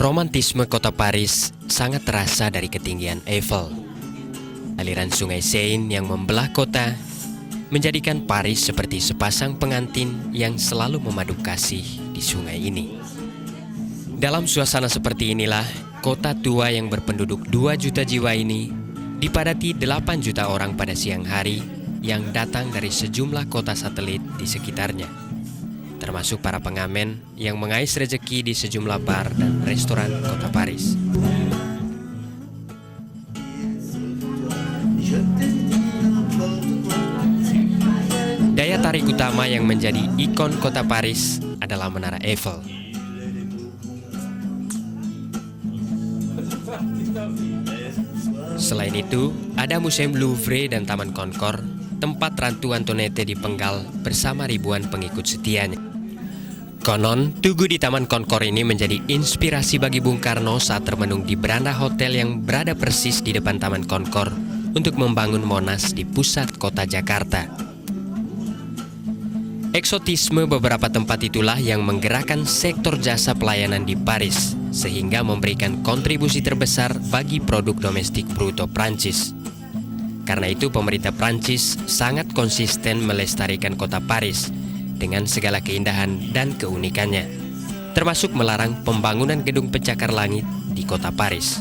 Romantisme kota Paris sangat terasa dari ketinggian Eiffel. Aliran sungai Seine yang membelah kota menjadikan Paris seperti sepasang pengantin yang selalu memadu kasih di sungai ini. Dalam suasana seperti inilah, kota tua yang berpenduduk 2 juta jiwa ini dipadati 8 juta orang pada siang hari yang datang dari sejumlah kota satelit di sekitarnya, termasuk para pengamen yang mengais rezeki di sejumlah bar dan restoran kota Paris. Daya tarik utama yang menjadi ikon kota Paris adalah Menara Eiffel. Selain itu, ada Museum Louvre dan Taman Concorde, tempat Ratu Antoinette dipenggal bersama ribuan pengikut setianya. Konon, tugu di Taman Concorde ini menjadi inspirasi bagi Bung Karno saat termenung di beranda hotel yang berada persis di depan Taman Concorde untuk membangun Monas di pusat kota Jakarta. Eksotisme beberapa tempat itulah yang menggerakkan sektor jasa pelayanan di Paris, sehingga memberikan kontribusi terbesar bagi produk domestik bruto Prancis. Karena itu pemerintah Prancis sangat konsisten melestarikan kota Paris dengan segala keindahan dan keunikannya, termasuk melarang pembangunan gedung pencakar langit di kota Paris.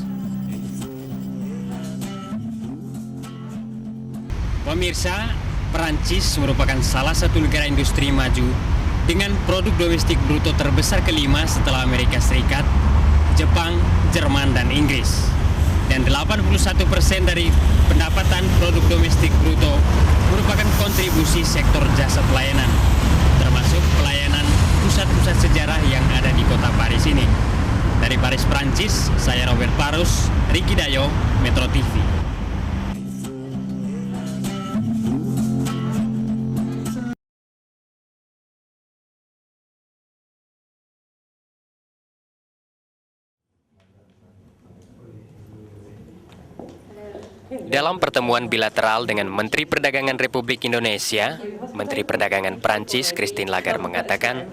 Pemirsa, Prancis merupakan salah satu negara industri maju dengan produk domestik bruto terbesar kelima setelah Amerika Serikat, Jepang, Jerman, dan Inggris. Dan 81% dari pendapatan produk domestik bruto merupakan kontribusi sektor jasa pelayanan, termasuk pelayanan pusat-pusat sejarah yang ada di kota Paris ini. Dari Paris, Prancis, saya Robert Parus, Ricky Dayo, Metro TV. Dalam pertemuan bilateral dengan Menteri Perdagangan Republik Indonesia, Menteri Perdagangan Prancis Christine Lagarde mengatakan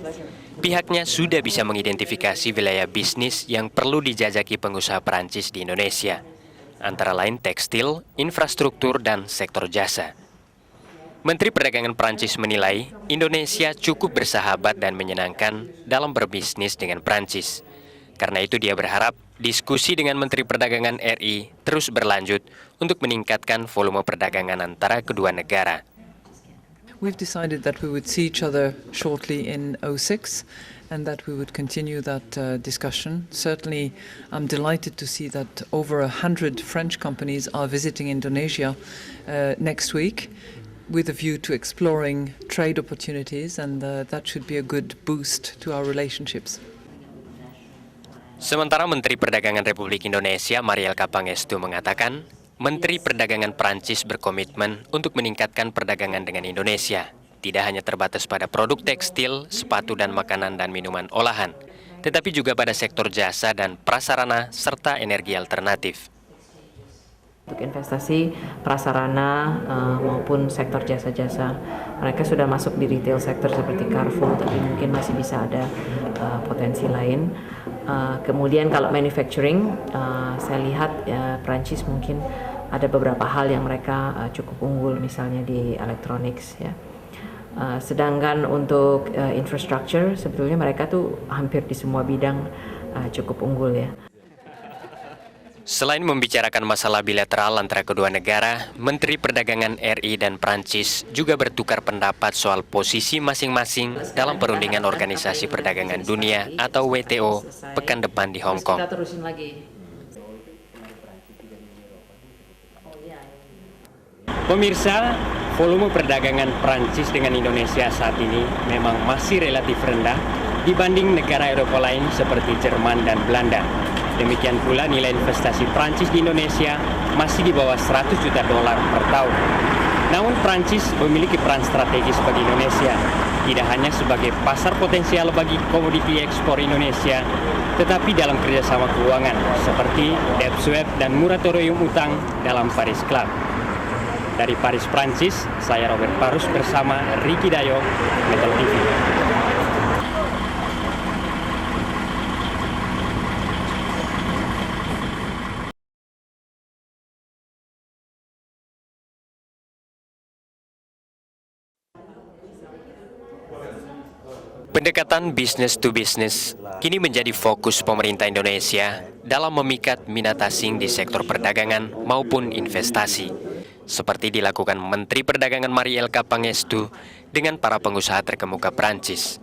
pihaknya sudah bisa mengidentifikasi wilayah bisnis yang perlu dijajaki pengusaha Prancis di Indonesia, antara lain tekstil, infrastruktur, dan sektor jasa. Menteri Perdagangan Prancis menilai Indonesia cukup bersahabat dan menyenangkan dalam berbisnis dengan Prancis. Karena itu dia berharap diskusi dengan Menteri Perdagangan RI terus berlanjut untuk meningkatkan volume perdagangan antara kedua negara. We've decided that we would see each other shortly in 06 and that we would continue that discussion. Certainly, I'm delighted to see that over 100 French companies are visiting Indonesia next week with a view to exploring trade opportunities, and that should be a good boost to our relationships. Sementara Menteri Perdagangan Republik Indonesia Marielka Pangestu mengatakan, Menteri Perdagangan Prancis berkomitmen untuk meningkatkan perdagangan dengan Indonesia, tidak hanya terbatas pada produk tekstil, sepatu dan makanan dan minuman olahan, tetapi juga pada sektor jasa dan prasarana serta energi alternatif. Untuk investasi prasarana maupun sektor jasa-jasa, mereka sudah masuk di retail sektor seperti Carrefour, tapi mungkin masih bisa ada potensi lain. Kemudian kalau manufacturing, saya lihat Prancis mungkin ada beberapa hal yang mereka cukup unggul, misalnya di electronics ya. Sedangkan untuk infrastructure sebetulnya mereka tuh hampir di semua bidang cukup unggul ya. Selain membicarakan masalah bilateral antara kedua negara, Menteri Perdagangan RI dan Prancis juga bertukar pendapat soal posisi masing-masing dalam perundingan Organisasi Perdagangan Dunia atau WTO pekan depan di Hong Kong. Pemirsa, volume perdagangan Prancis dengan Indonesia saat ini memang masih relatif rendah dibanding negara Eropa lain seperti Jerman dan Belanda. Demikian pula nilai investasi Prancis di Indonesia masih di bawah 100 juta dolar per tahun. Namun Prancis memiliki peran strategis bagi Indonesia, tidak hanya sebagai pasar potensial bagi komoditi ekspor Indonesia, tetapi dalam kerjasama keuangan seperti debt swap dan moratorium utang dalam Paris Club. Dari Paris, Prancis, saya Robert Parus bersama Ricky Dayo, Metro TV. Pendekatan business to business kini menjadi fokus pemerintah Indonesia dalam memikat minat asing di sektor perdagangan maupun investasi, seperti dilakukan Menteri Perdagangan Marielka Pangestu dengan para pengusaha terkemuka Prancis.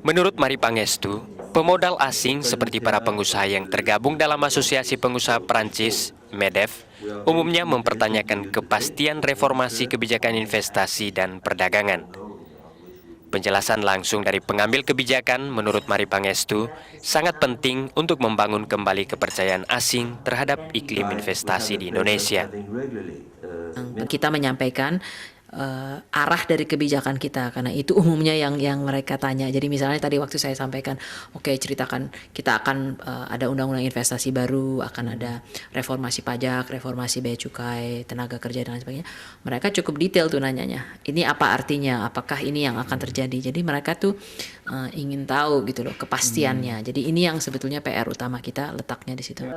Menurut Mari Pangestu, pemodal asing seperti para pengusaha yang tergabung dalam Asosiasi Pengusaha Prancis, MEDEF, umumnya mempertanyakan kepastian reformasi kebijakan investasi dan perdagangan. Penjelasan langsung dari pengambil kebijakan menurut Mari Pangestu sangat penting untuk membangun kembali kepercayaan asing terhadap iklim investasi di Indonesia. Kita menyampaikan arah dari kebijakan kita, karena itu umumnya yang mereka tanya. Jadi misalnya tadi waktu saya sampaikan, oke, ceritakan kita akan ada undang-undang investasi baru, akan ada reformasi pajak, reformasi bea cukai, tenaga kerja dan lain sebagainya. Mereka cukup detail tuh nanyanya. Ini apa artinya? Apakah ini yang akan terjadi? Jadi mereka tuh ingin tahu gitu loh kepastiannya. Jadi ini yang sebetulnya PR utama kita letaknya di situ.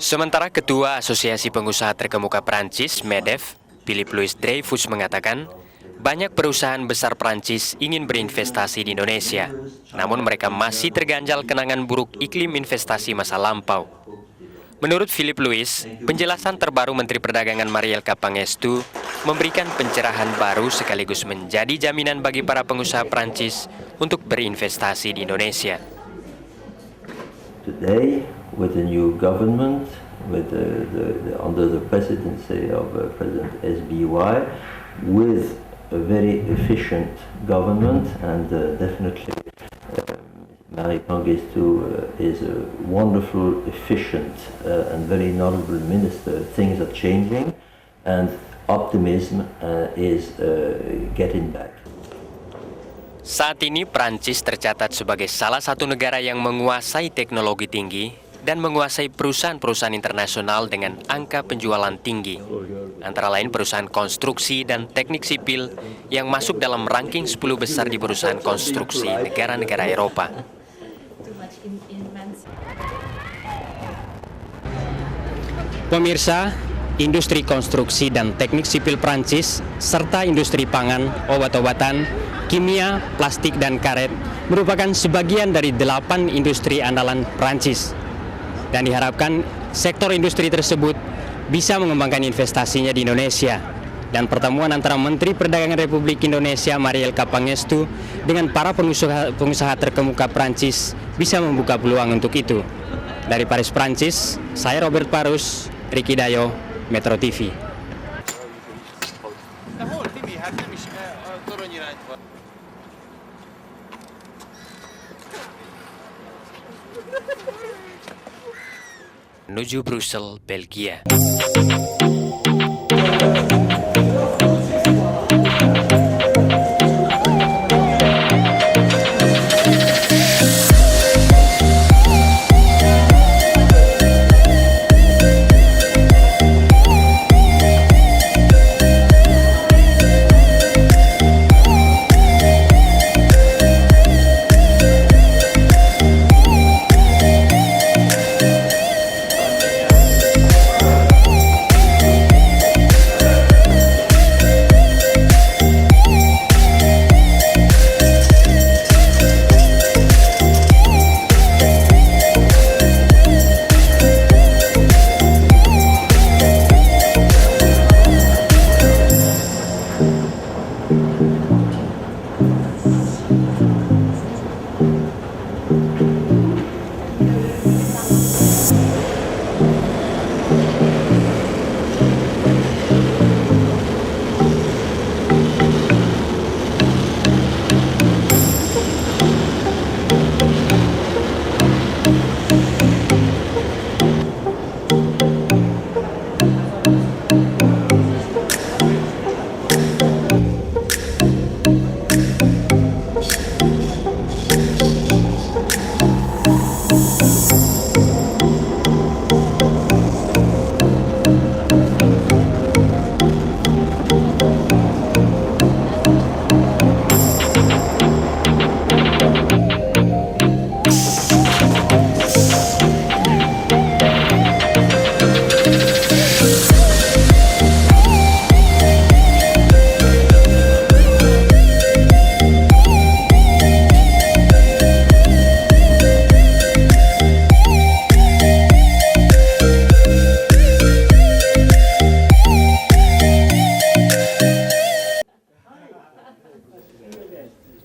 Sementara Ketua Asosiasi Pengusaha Terkemuka Prancis, MEDEF, Philippe Louis Dreyfus mengatakan, banyak perusahaan besar Prancis ingin berinvestasi di Indonesia, namun mereka masih terganjal kenangan buruk iklim investasi masa lampau. Menurut Philippe Louis, penjelasan terbaru Menteri Perdagangan Marielka Pangestu memberikan pencerahan baru sekaligus menjadi jaminan bagi para pengusaha Prancis untuk berinvestasi di Indonesia. Today, with the new government, under the presidency of President SBY, with a very efficient government, and definitely Mari Pangestu is a wonderful, efficient and very knowledgeable minister. Things are changing and optimism is getting back. Saat ini Prancis tercatat sebagai salah satu negara yang menguasai teknologi tinggi dan menguasai perusahaan-perusahaan internasional dengan angka penjualan tinggi, antara lain perusahaan konstruksi dan teknik sipil yang masuk dalam ranking 10 besar di perusahaan konstruksi negara-negara Eropa. Pemirsa, industri konstruksi dan teknik sipil Prancis, serta industri pangan, obat-obatan, kimia, plastik, dan karet merupakan sebagian dari 8 industri andalan Prancis. Dan diharapkan sektor industri tersebut bisa mengembangkan investasinya di Indonesia. Dan pertemuan antara Menteri Perdagangan Republik Indonesia Marielka Pangestu dengan para pengusaha terkemuka Prancis bisa membuka peluang untuk itu. Dari Paris, Prancis, saya Robert Parus, Ricky Dayo, Metro TV. Menuju Brussel, Belgia.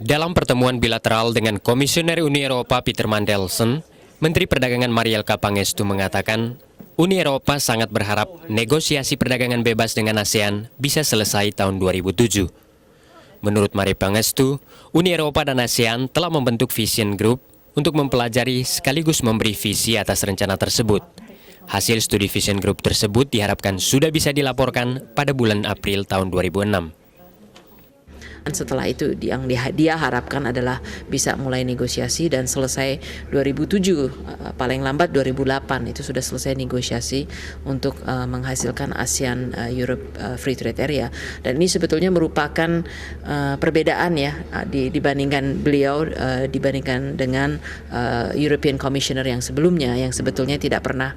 Dalam pertemuan bilateral dengan Komisioner Uni Eropa Peter Mandelson, Menteri Perdagangan Marielka Pangestu mengatakan, Uni Eropa sangat berharap negosiasi perdagangan bebas dengan ASEAN bisa selesai tahun 2007. Menurut Mari Pangestu, Uni Eropa dan ASEAN telah membentuk Vision Group untuk mempelajari sekaligus memberi visi atas rencana tersebut. Hasil studi Vision Group tersebut diharapkan sudah bisa dilaporkan pada bulan April tahun 2006. Setelah itu yang dia harapkan adalah bisa mulai negosiasi dan selesai 2007, paling lambat 2008 itu sudah selesai negosiasi untuk menghasilkan ASEAN Europe Free Trade Area. Dan ini sebetulnya merupakan perbedaan ya dibandingkan beliau dibandingkan dengan European Commissioner yang sebelumnya yang sebetulnya tidak pernah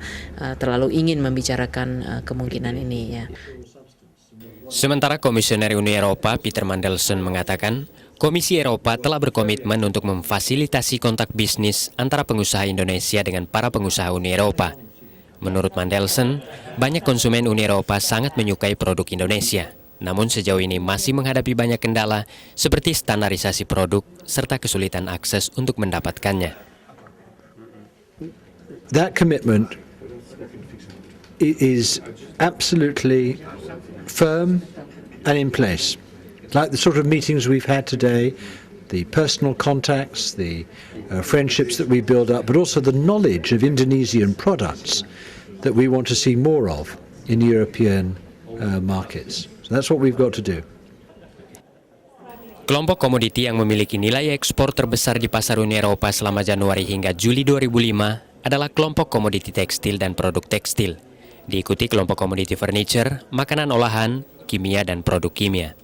terlalu ingin membicarakan kemungkinan ini ya. Sementara Komisioner Uni Eropa Peter Mandelson mengatakan, Komisi Eropa telah berkomitmen untuk memfasilitasi kontak bisnis antara pengusaha Indonesia dengan para pengusaha Uni Eropa. Menurut Mandelson, banyak konsumen Uni Eropa sangat menyukai produk Indonesia. Namun sejauh ini masih menghadapi banyak kendala seperti standarisasi produk serta kesulitan akses untuk mendapatkannya. That commitment is absolutely firm and in place. Like the sort of meetings we've had today, the personal contacts, the friendships that we build up, but also the knowledge of Indonesian products that we want to see more of in European markets. So that's what we've got to do. Kelompok komoditi yang memiliki nilai ekspor terbesar di pasar Uni Eropa selama Januari hingga Juli 2005 adalah kelompok komoditi tekstil dan produk tekstil. Diikuti kelompok komoditi furniture, makanan olahan, kimia, dan produk kimia.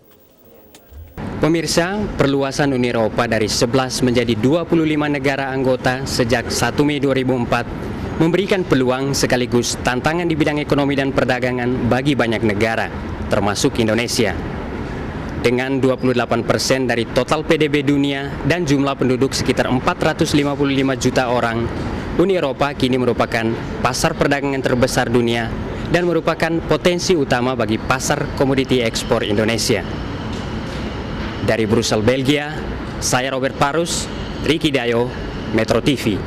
Pemirsa, perluasan Uni Eropa dari 11 menjadi 25 negara anggota sejak 1 Mei 2004 memberikan peluang sekaligus tantangan di bidang ekonomi dan perdagangan bagi banyak negara, termasuk Indonesia. Dengan 28% dari total PDB dunia dan jumlah penduduk sekitar 455 juta orang, Uni Eropa kini merupakan pasar perdagangan terbesar dunia dan merupakan potensi utama bagi pasar komoditi ekspor Indonesia. Dari Brussel, Belgia, saya Robert Parus, Riki Dayo, Metro TV.